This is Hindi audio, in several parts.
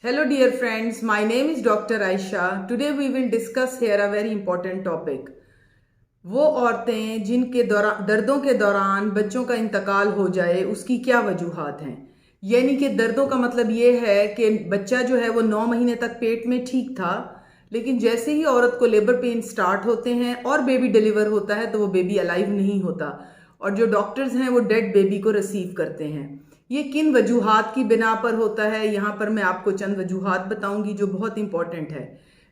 Hello dear friends, my name is Dr. Aisha. Today we will discuss here a very important topic. वो औरतें जिनके दर्दों के दौरान बच्चों का इंतकाल हो जाए उसकी क्या वजूहात हैं। यानी कि दर्दों का मतलब ये है कि बच्चा जो है वो 9 महीने तक पेट में ठीक था, लेकिन जैसे ही औरत को लेबर पेन स्टार्ट होते हैं और बेबी डिलीवर होता है तो वो बेबी अलाइव नहीं होता और जो डॉक्टर्स हैं वो डेड बेबी को रिसीव करते हैं। ये किन वजूहात की बिना पर होता है, यहाँ पर मैं आपको चंद वजूहात बताऊंगी जो बहुत इंपॉर्टेंट है।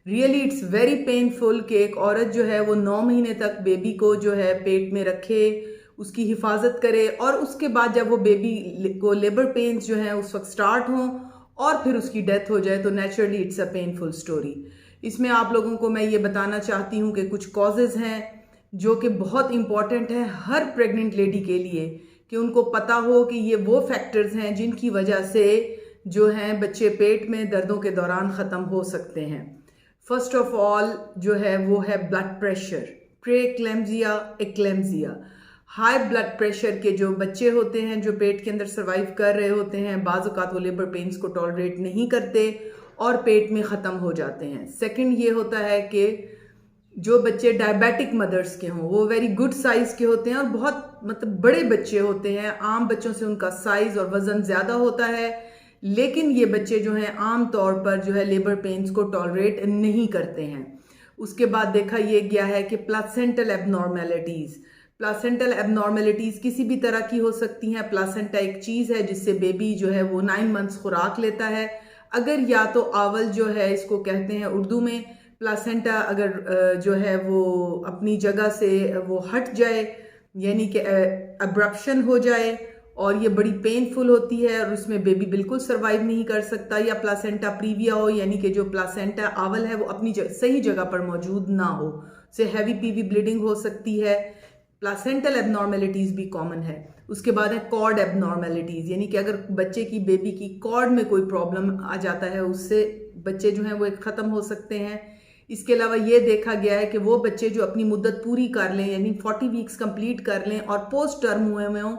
रियली इट्स वेरी पेनफुल कि एक औरत जो है वो 9 महीने तक बेबी को जो है पेट में रखे, उसकी हिफाजत करे और उसके बाद जब वो बेबी को लेबर पेन्स जो है उस वक्त स्टार्ट हों और फिर उसकी डेथ हो जाए तो naturally it's a painful story. इसमें आप लोगों को मैं ये बताना चाहती हूँ कि कुछ कॉजेज़ हैं जो कि बहुत इंपॉर्टेंट है हर प्रेग्नेंट लेडी के लिए कि उनको पता हो कि ये वो फैक्टर्स हैं जिनकी वजह से जो हैं बच्चे पेट में दर्दों के दौरान ख़त्म हो सकते हैं। फर्स्ट ऑफ ऑल जो है वो है blood pressure, preeclampsia, eclampsia. High blood pressure के जो बच्चे होते हैं जो पेट के अंदर सर्वाइव कर रहे होते हैं, बाज़ औक़ात वो लेबर पेन्स को टॉलरेट नहीं करते और पेट में ख़त्म हो जाते हैं। सेकंड ये होता है कि जो बच्चे डायबिटिक मदर्स के हों वो वेरी गुड साइज़ के होते हैं और बहुत बड़े बच्चे होते हैं, आम बच्चों से उनका साइज़ और वज़न ज़्यादा होता है, लेकिन ये बच्चे जो हैं आम तौर पर जो है लेबर पेन्स को टॉलरेट नहीं करते हैं। उसके बाद देखा ये गया है कि प्लासेंटल एबनॉर्मेलिटीज़ किसी भी तरह की हो सकती हैं। प्लासेंटा एक चीज़ है जिससे बेबी जो है वो 9 मंथ्स खुराक लेता है। अगर या तो आवल जो है इसको कहते हैं उर्दू में, प्लासेंटा अगर जो है वो अपनी जगह से वो हट जाए यानी कि अब्रप्शन हो जाए और ये बड़ी पेनफुल होती है और उसमें बेबी बिल्कुल सर्वाइव नहीं कर सकता, या प्लासेंटा प्रीविया हो यानी कि जो प्लासेंटा आवल है वो अपनी सही जगह पर मौजूद ना हो, से हैवी पीवी ब्लीडिंग हो सकती है। प्लासेंटल एबनॉर्मेलिटीज़ भी कॉमन है। उसके बाद है कॉर्ड एबनॉर्मेलिटीज़, यानी कि अगर बच्चे की बेबी की कॉर्ड में कोई प्रॉब्लम आ जाता है उससे बच्चे जो हैं वो ख़त्म हो सकते हैं। इसके अलावा ये देखा गया है कि वो बच्चे जो अपनी मुद्दत पूरी कर लें यानी 40 वीक्स कंप्लीट कर लें और पोस्ट टर्म हुए में हों,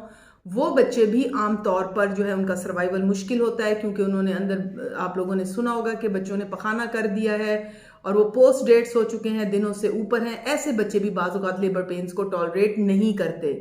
वो बच्चे भी आम तौर पर जो है उनका सर्वाइवल मुश्किल होता है क्योंकि उन्होंने अंदर, आप लोगों ने सुना होगा कि बच्चों ने पखाना कर दिया है और वो पोस्ट डेट्स हो चुके हैं, दिनों से ऊपर हैं। ऐसे बच्चे भी बाज़ औक़ात लेबर पेन्स को टॉलरेट नहीं करते।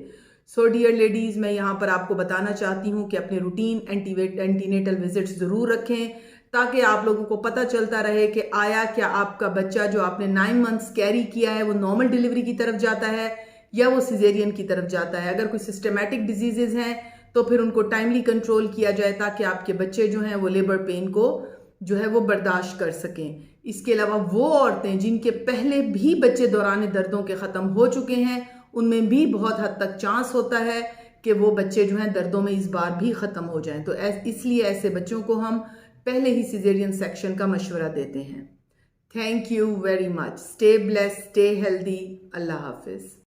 सो डियर लेडीज़, मैं यहाँ पर आपको बताना चाहती हूँ कि अपने रूटीन एंटीनेटल विजिट्स ज़रूर रखें ताकि आप लोगों को पता चलता रहे कि आया क्या आपका बच्चा जो आपने 9 मंथ्स कैरी किया है वो नॉर्मल डिलीवरी की तरफ जाता है या वो सिजेरियन की तरफ जाता है। अगर कोई सिस्टमेटिक डिजीजेज हैं तो फिर उनको टाइमली कंट्रोल किया जाए ताकि आपके बच्चे जो हैं वो लेबर पेन को जो है वो बर्दाश्त कर सकें। इसके अलावा वो औरतें जिनके पहले भी बच्चे दौरान दर्दों के ख़त्म हो चुके हैं उनमें भी बहुत हद तक चांस होता है कि वो बच्चे जो हैं दर्दों में इस बार भी ख़त्म हो जाएं, तो इसलिए ऐसे बच्चों को हम पहले ही सिजेरियन सेक्शन का मशवरा देते हैं। Thank you very much. Stay blessed, stay healthy. Allah हाफिज़।